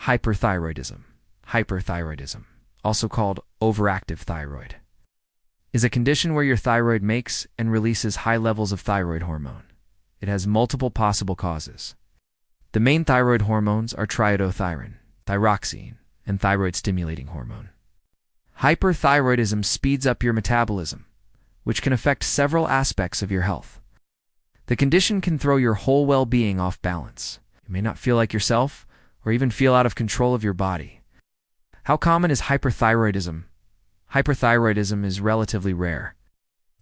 Hyperthyroidism. Hyperthyroidism, also called overactive thyroid, is a condition where your thyroid makes and releases high levels of thyroid hormone. It has multiple possible causes. The main thyroid hormones are triiodothyron, thyroxine, and thyroid-stimulating hormone. Hyperthyroidism speeds up your metabolism, which can affect several aspects of your health. The condition can throw your whole well-being off balance. You may not feel like yourself, or even feel out of control of your body. How common is hyperthyroidism? Hyperthyroidism is relatively rare.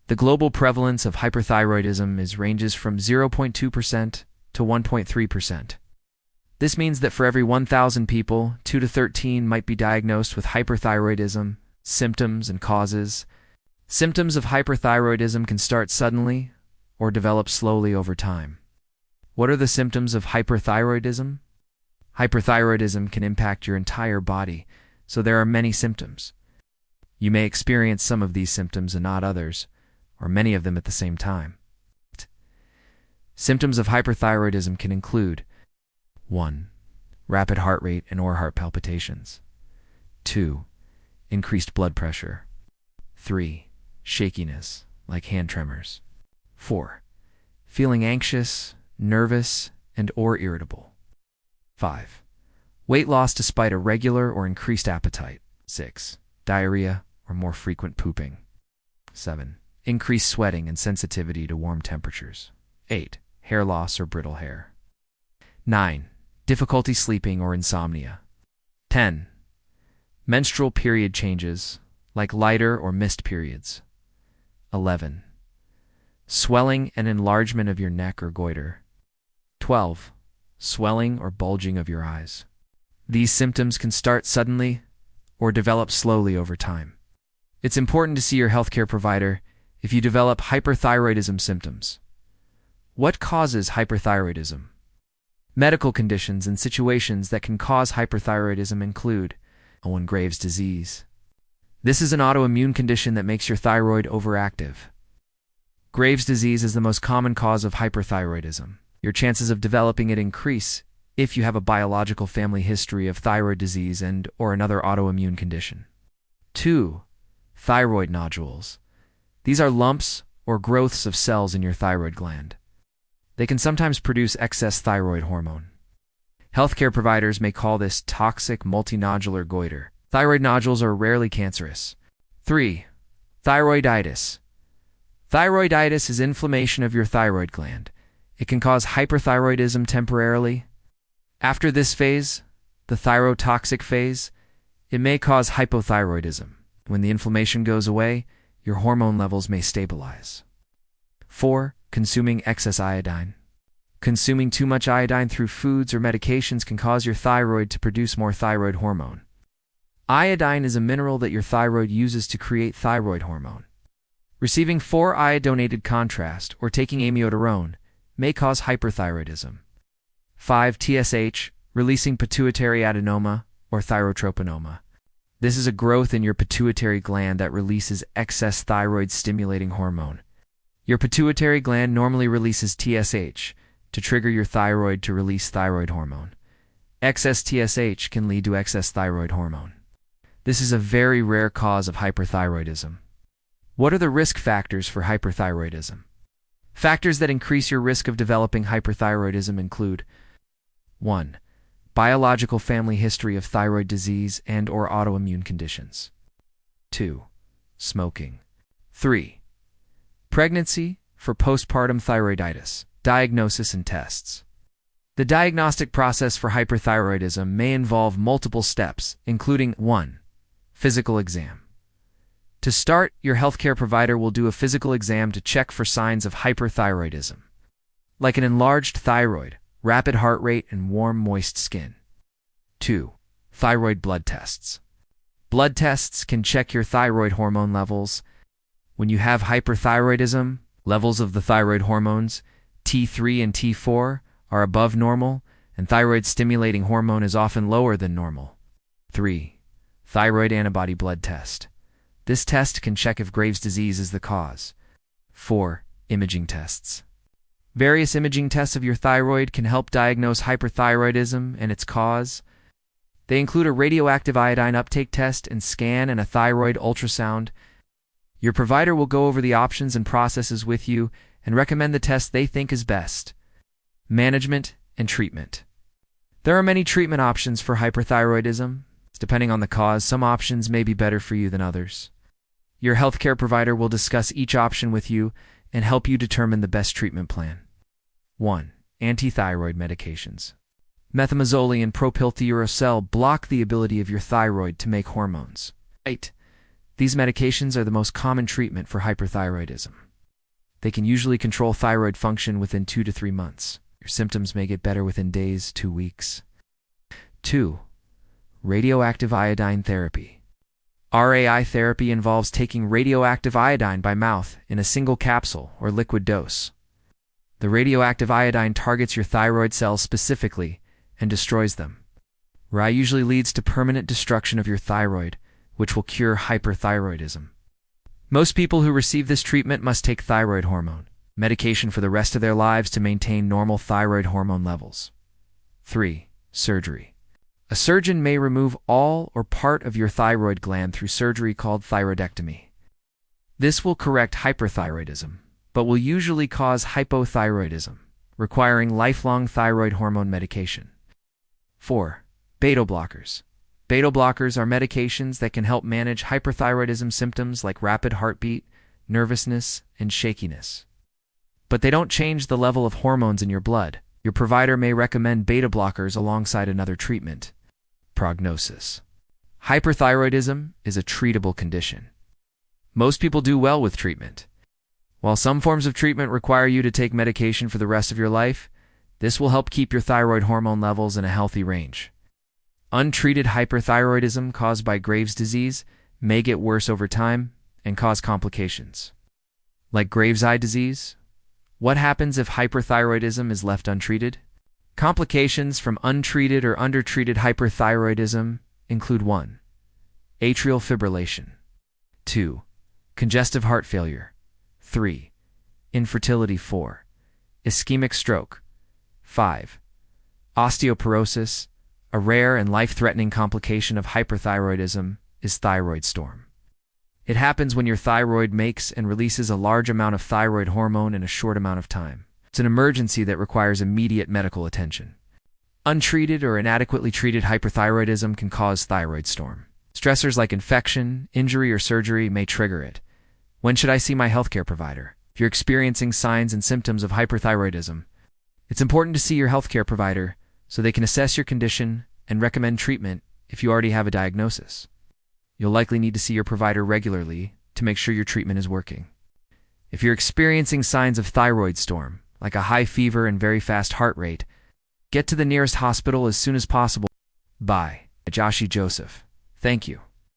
The global prevalence of hyperthyroidism ranges from 0.2% to 1.3%. This means that for every 1,000 people, 2 to 13 might be diagnosed with hyperthyroidism. Symptoms and causes. Symptoms of hyperthyroidism can start suddenly or develop slowly over time. What are the symptoms of hyperthyroidism? Hyperthyroidism can impact your entire body, so there are many symptoms. You may experience some of these symptoms and not others, or many of them at the same time. Symptoms of hyperthyroidism can include 1. Rapid heart rate and/or heart palpitations. 2. Increased blood pressure. 3. Shakiness, like hand tremors. 4. Feeling anxious, nervous, and/or irritable. 5. Weight loss despite a regular or increased appetite. 6. Diarrhea or more frequent pooping. 7. Increased sweating and sensitivity to warm temperatures. 8. Hair loss or brittle hair. 9. Difficulty sleeping or insomnia. 10. Menstrual period changes, like lighter or missed periods. 11. Swelling and enlargement of your neck or goiter. 12. Swelling or bulging of your eyes. These symptoms can start suddenly or develop slowly over time. It's important to see your healthcare provider if you develop hyperthyroidism symptoms. What causes hyperthyroidism? Medical conditions and situations that can cause hyperthyroidism include 1. Graves' disease. This is an autoimmune condition that makes your thyroid overactive. Graves' disease is the most common cause of hyperthyroidism. Your chances of developing it increase if you have a biological family history of thyroid disease and/or another autoimmune condition. 2. Thyroid nodules. These are lumps or growths of cells in your thyroid gland. They can sometimes produce excess thyroid hormone. Healthcare providers may call this toxic multinodular goiter. Thyroid nodules are rarely cancerous. 3. Thyroiditis. Thyroiditis is inflammation of your thyroid gland. It can cause hyperthyroidism temporarily. After this phase, the thyrotoxic phase, it may cause hypothyroidism. When the inflammation goes away, your hormone levels may stabilize. 4. Consuming excess iodine. Consuming too much iodine through foods or medications can cause your thyroid to produce more thyroid hormone. Iodine is a mineral that your thyroid uses to create thyroid hormone. Receiving 4-iodinated contrast or taking amiodarone may cause hyperthyroidism. 5. TSH, releasing pituitary adenoma or thyrotropinoma. This is a growth in your pituitary gland that releases excess thyroid-stimulating hormone. Your pituitary gland normally releases TSH to trigger your thyroid to release thyroid hormone. Excess TSH can lead to excess thyroid hormone. This is a very rare cause of hyperthyroidism. What are the risk factors for hyperthyroidism? Factors that increase your risk of developing hyperthyroidism include 1. Biological family history of thyroid disease and/or autoimmune conditions. 2. Smoking. 3. Pregnancy for postpartum thyroiditis. Diagnosis and tests. The diagnostic process for hyperthyroidism may involve multiple steps, including 1. Physical exam. To start, your healthcare provider will do a physical exam to check for signs of hyperthyroidism, like an enlarged thyroid, rapid heart rate, and warm, moist skin. 2. Thyroid blood tests. Blood tests can check your thyroid hormone levels. When you have hyperthyroidism, levels of the thyroid hormones, T3 and T4, are above normal, and thyroid-stimulating hormone is often lower than normal. 3. Thyroid antibody blood test. This test can check if Graves' disease is the cause. 4. Imaging tests. Various imaging tests of your thyroid can help diagnose hyperthyroidism and its cause. They include a radioactive iodine uptake test and scan and a thyroid ultrasound. Your provider will go over the options and processes with you and recommend the test they think is best. Management and treatment. There are many treatment options for hyperthyroidism. Depending on the cause, some options may be better for you than others. Your healthcare provider will discuss each option with you and help you determine the best treatment plan. 1. Antithyroid medications. Methimazole and propylthiouracil block the ability of your thyroid to make hormones. 8. These medications are the most common treatment for hyperthyroidism. They can usually control thyroid function within 2 to 3 months. Your symptoms may get better within days, 2 weeks. 2. Radioactive iodine therapy. RAI therapy involves taking radioactive iodine by mouth in a single capsule or liquid dose. The radioactive iodine targets your thyroid cells specifically and destroys them. RAI usually leads to permanent destruction of your thyroid, which will cure hyperthyroidism. Most people who receive this treatment must take thyroid hormone medication for the rest of their lives to maintain normal thyroid hormone levels. 3. Surgery. A surgeon may remove all or part of your thyroid gland through surgery called thyroidectomy. This will correct hyperthyroidism, but will usually cause hypothyroidism, requiring lifelong thyroid hormone medication. 4. Beta blockers. Beta blockers are medications that can help manage hyperthyroidism symptoms like rapid heartbeat, nervousness, and shakiness. But they don't change the level of hormones in your blood. Your provider may recommend beta blockers alongside another treatment. Prognosis. Hyperthyroidism is a treatable condition. Most people do well with treatment. While some forms of treatment require you to take medication for the rest of your life, this will help keep your thyroid hormone levels in a healthy range. Untreated hyperthyroidism caused by Graves' disease may get worse over time and cause complications. Like Graves' eye disease, what happens if hyperthyroidism is left untreated? Complications from untreated or undertreated hyperthyroidism include 1. Atrial fibrillation. 2. Congestive heart failure. 3. Infertility. 4. Ischemic stroke. 5. Osteoporosis. A rare and life-threatening complication of hyperthyroidism is thyroid storm. It happens when your thyroid makes and releases a large amount of thyroid hormone in a short amount of time. It's an emergency that requires immediate medical attention. Untreated or inadequately treated hyperthyroidism can cause thyroid storm. Stressors like infection, injury, or surgery may trigger it. When should I see my healthcare provider? If you're experiencing signs and symptoms of hyperthyroidism, it's important to see your healthcare provider so they can assess your condition and recommend treatment if you already have a diagnosis. You'll likely need to see your provider regularly to make sure your treatment is working. If you're experiencing signs of thyroid storm, like a high fever and very fast heart rate, get to the nearest hospital as soon as possible. By Joshi Joseph. Thank you.